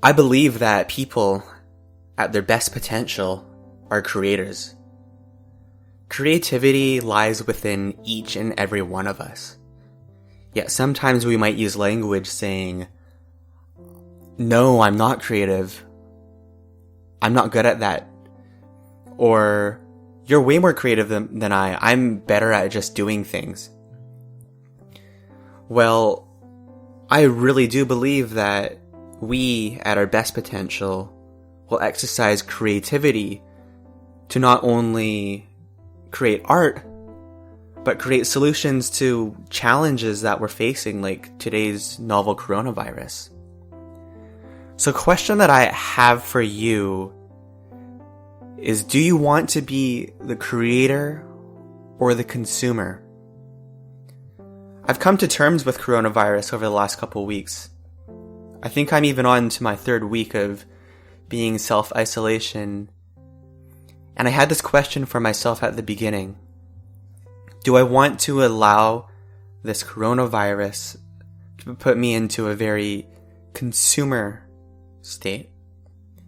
I believe that people at their best potential are creators. Creativity lies within each and every one of us. Yet sometimes we might use language saying, "No, I'm not creative. I'm not good at that." Or, "You're way more creative than I. I'm better at just doing things." Well, I really do believe that we, at our best potential, will exercise creativity to not only create art, but create solutions to challenges that we're facing, like today's novel coronavirus. So a question that I have for you is, do you want to be the creator or the consumer? I've come to terms with coronavirus over the last couple weeks. I think I'm even on to my third week of being self-isolation. And I had this question for myself at the beginning. Do I want to allow this coronavirus to put me into a very consumer state,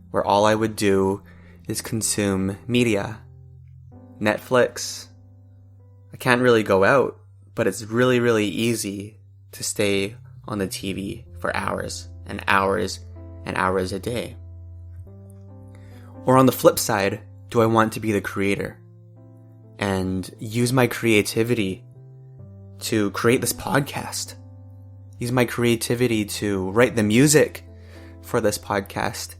where all I would do is consume media, Netflix? I can't really go out, but it's really, really easy to stay on the TV for hours and hours and hours a day. Or on the flip side, do I want to be the creator and use my creativity to create this podcast? Use my creativity to write the music for this podcast.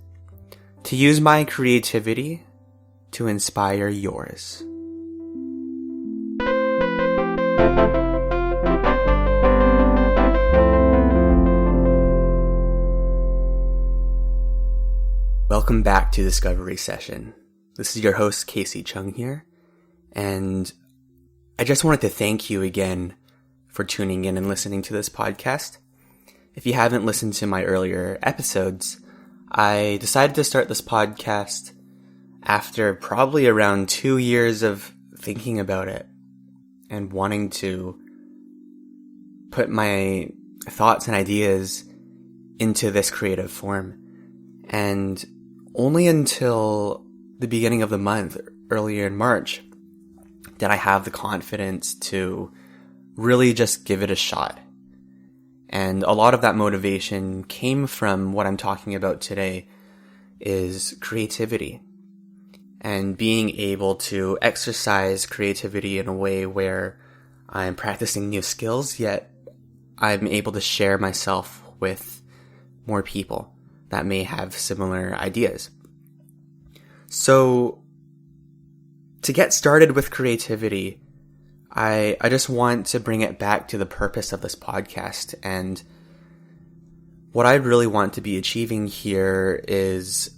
To use my creativity to inspire yours. Welcome back to Discovery Session. This is your host, Casey Chung here, and I just wanted to thank you again for tuning in and listening to this podcast. If you haven't listened to my earlier episodes, I decided to start this podcast after probably around 2 years of thinking about it and wanting to put my thoughts and ideas into this creative form. And only until the beginning of the month, earlier in March, did I have the confidence to really just give it a shot. And a lot of that motivation came from what I'm talking about today, is creativity. And being able to exercise creativity in a way where I'm practicing new skills, yet I'm able to share myself with more people that may have similar ideas. So, to get started with creativity, I just want to bring it back to the purpose of this podcast. And what I really want to be achieving here is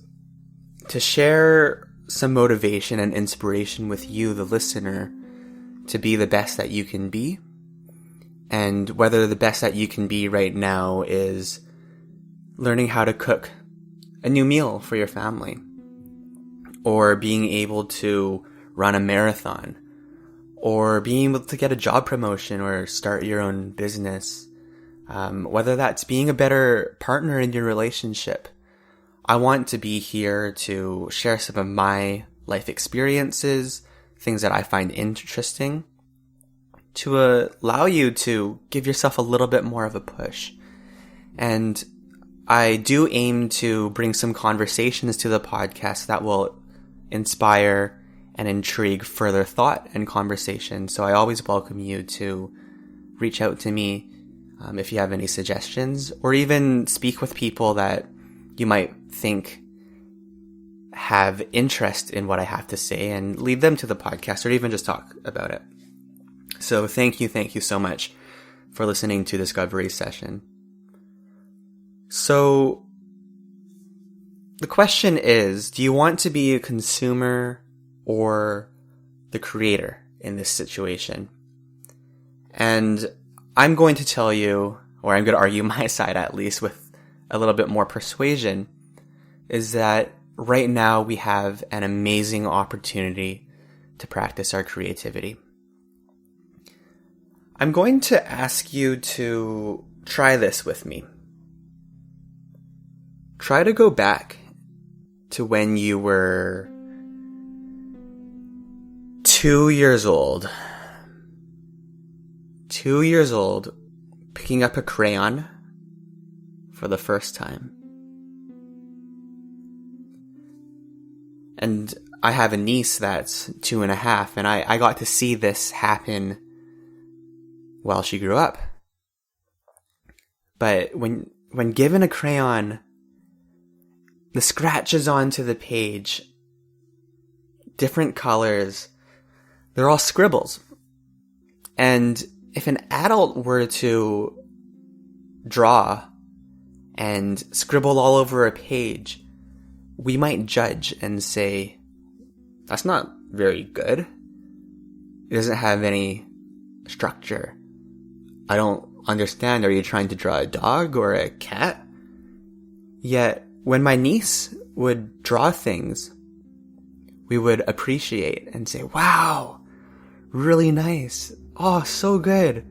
to share some motivation and inspiration with you, the listener, to be the best that you can be. And whether the best that you can be right now is learning how to cook a new meal for your family, or being able to run a marathon, or being able to get a job promotion or start your own business, whether that's being a better partner in your relationship. I want to be here to share some of my life experiences, things that I find interesting, to allow you to give yourself a little bit more of a push. And I do aim to bring some conversations to the podcast that will inspire and intrigue further thought and conversation. So I always welcome you to reach out to me if you have any suggestions, or even speak with people that you might think have interest in what I have to say and lead them to the podcast, or even just talk about it. So thank you so much for listening to Discovery Session. So, the question is, do you want to be a consumer or the creator in this situation? And I'm going to tell you, or I'm going to argue my side at least with a little bit more persuasion, is that right now we have an amazing opportunity to practice our creativity. I'm going to ask you to try this with me. try to go back to when you were 2 years old. 2 years old, picking up a crayon for the first time. And I have a niece that's 2.5, and I got to see this happen while she grew up. But when given a crayon, the scratches onto the page, different colors, they're all scribbles. And if an adult were to draw and scribble all over a page, we might judge and say, that's not very good. It doesn't have any structure. I don't understand. Are you trying to draw a dog or a cat? Yet, when my niece would draw things, we would appreciate and say, wow, really nice. Oh, so good.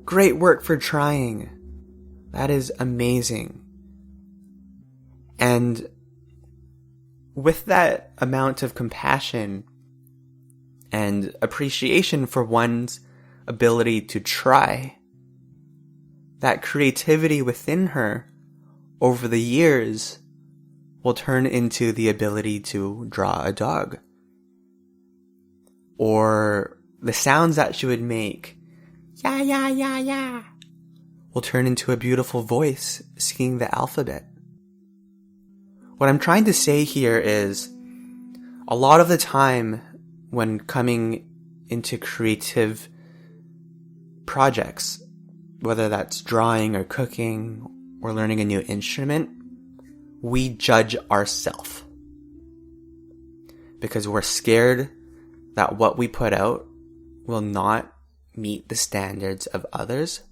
Great work for trying. That is amazing. And with that amount of compassion and appreciation for one's ability to try, that creativity within her over the years will turn into the ability to draw a dog. Or the sounds that she would make, yeah, yeah, yeah, yeah, will turn into a beautiful voice singing the alphabet. What I'm trying to say here is, a lot of the time when coming into creative projects, whether that's drawing or cooking or learning a new instrument, we judge ourselves. Because we're scared that what we put out will not meet the standards of others.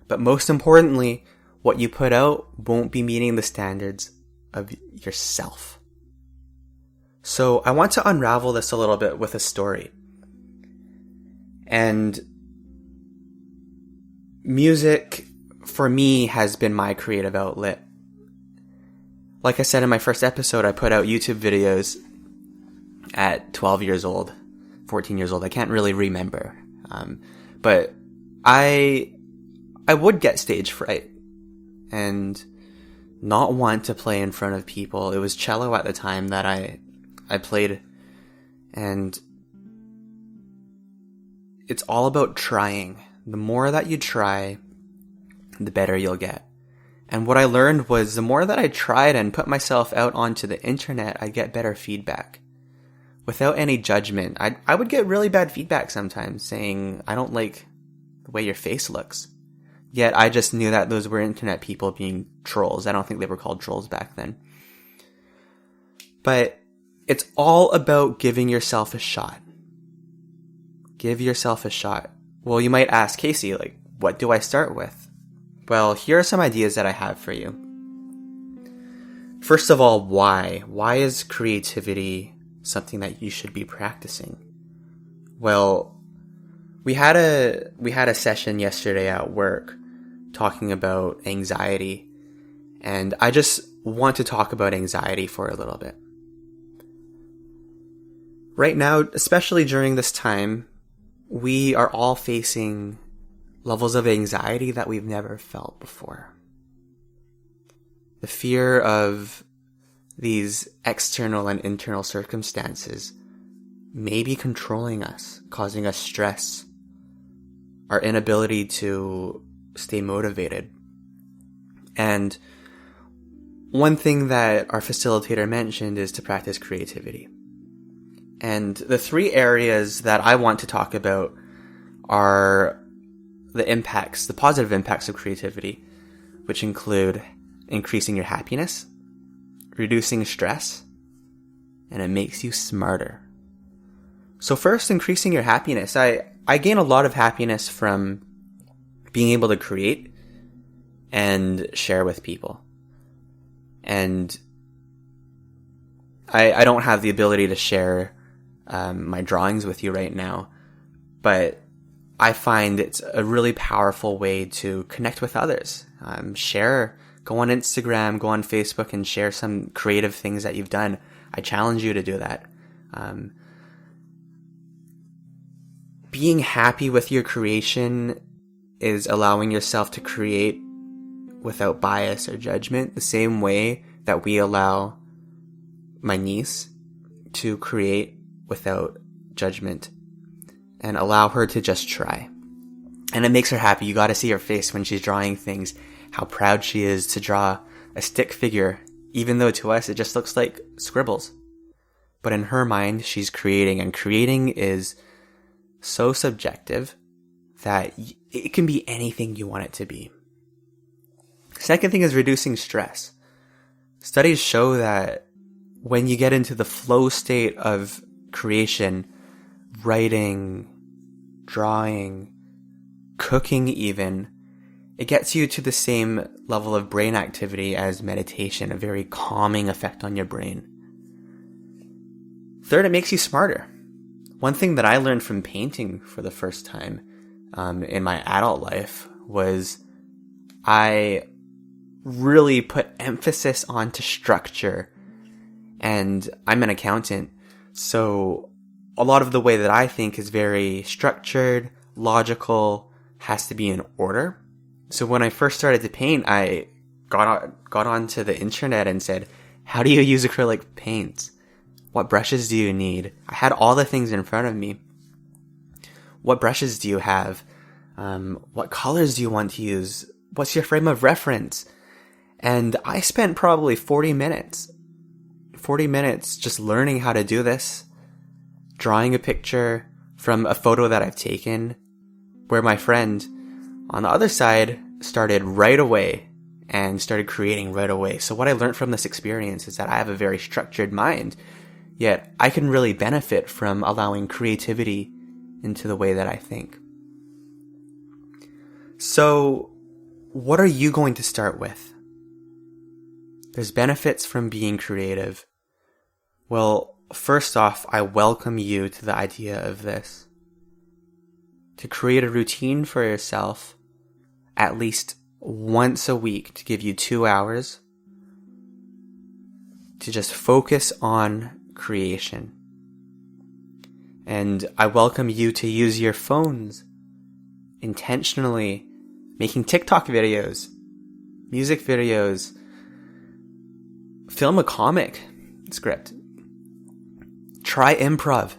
But most importantly, what you put out won't be meeting the standards of yourself. So I want to unravel this a little bit with a story. And music, for me, has been my creative outlet. Like I said in my first episode, I put out YouTube videos at 12 years old, 14 years old. I can't really remember. But I would get stage fright and not want to play in front of people. It was cello at the time that I played, and it's all about trying. The more that you try, the better you'll get. And what I learned was the more that I tried and put myself out onto the internet, I'd get better feedback. Without any judgment. I would get really bad feedback sometimes saying, I don't like the way your face looks. Yet I just knew that those were internet people being trolls. I don't think they were called trolls back then. But it's all about giving yourself a shot. Give yourself a shot. Well, you might ask, Casey, what do I start with? Well, here are some ideas that I have for you. First of all, why? Why is creativity something that you should be practicing? Well, we had a session yesterday at work talking about anxiety, and I just want to talk about anxiety for a little bit. Right now, especially during this time, we are all facing levels of anxiety that we've never felt before. The fear of these external and internal circumstances may be controlling us, causing us stress, our inability to stay motivated. And one thing that our facilitator mentioned is to practice creativity. And the 3 areas that I want to talk about are the positive impacts of creativity, which include increasing your happiness, reducing stress, and it makes you smarter. So first, increasing your happiness. I gain a lot of happiness from being able to create and share with people. And I don't have the ability to share my drawings with you right now, but I find it's a really powerful way to connect with others, share Go on Instagram, go on Facebook, and share some creative things that you've done. I challenge you to do that. Being happy with your creation is allowing yourself to create without bias or judgment, the same way that we allow my niece to create without judgment and allow her to just try. And it makes her happy. You got to see her face when she's drawing things, how proud she is to draw a stick figure, even though to us it just looks like scribbles. But in her mind, she's creating, and creating is so subjective that it can be anything you want it to be. Second thing is reducing stress. Studies show that when you get into the flow state of creation, writing, drawing, cooking even, it gets you to the same level of brain activity as meditation, a very calming effect on your brain. Third, it makes you smarter. One thing that I learned from painting for the first time in my adult life was I really put emphasis onto structure. And I'm an accountant, so a lot of the way that I think is very structured, logical, has to be in order. So when I first started to paint, I got onto the internet and said, how do you use acrylic paints? What brushes do you need? I had all the things in front of me. What brushes do you have? What colors do you want to use? What's your frame of reference? And I spent probably 40 minutes just learning how to do this, drawing a picture from a photo that I've taken, where my friend on the other side started right away and started creating right away. So what I learned from this experience is that I have a very structured mind, yet I can really benefit from allowing creativity into the way that I think. So what are you going to start with? There's benefits from being creative. Well, first off, I welcome you to the idea of this. To create a routine for yourself at least once a week, to give you 2 hours to just focus on creation. And I welcome you to use your phones intentionally, making TikTok videos, music videos, film a comic script, try improv.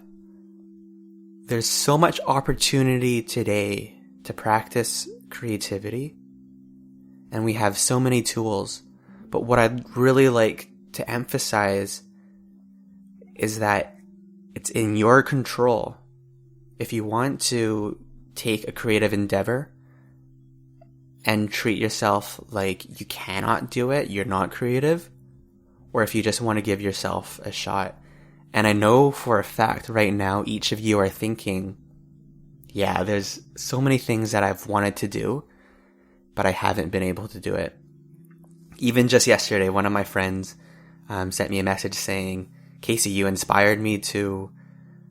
There's so much opportunity today to practice creativity, and we have so many tools. But what I'd really like to emphasize is that it's in your control. If you want to take a creative endeavor and treat yourself like you cannot do it, you're not creative, or if you just want to give yourself a shot. And I know for a fact right now, each of you are thinking, yeah, there's so many things that I've wanted to do, but I haven't been able to do it. Even just yesterday, one of my friends sent me a message saying, Casey, you inspired me to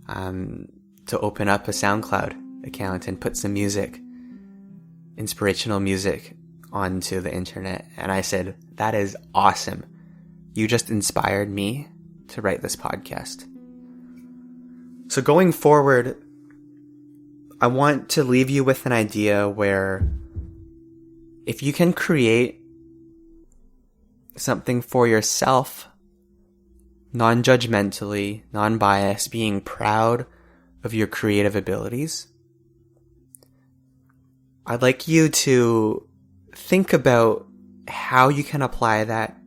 open up a SoundCloud account and put some music, inspirational music, onto the internet. And I said, that is awesome. You just inspired me to write this podcast. So going forward, I want to leave you with an idea where if you can create something for yourself, non-judgmentally, non-biased, being proud of your creative abilities, I'd like you to think about how you can apply that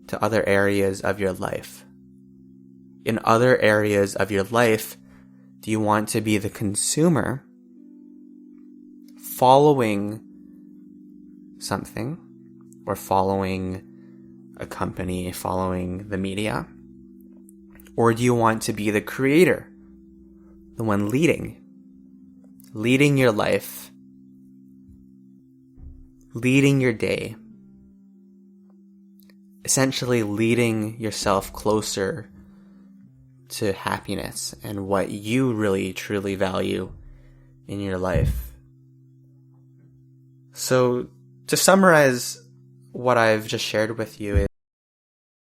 to other areas of your life. In other areas of your life, do you want to be the consumer following something, or following a company, following the media? Or do you want to be the creator, the one leading your life, leading your day, essentially leading yourself closer to happiness and what you really truly value in your life? So to summarize what I've just shared with you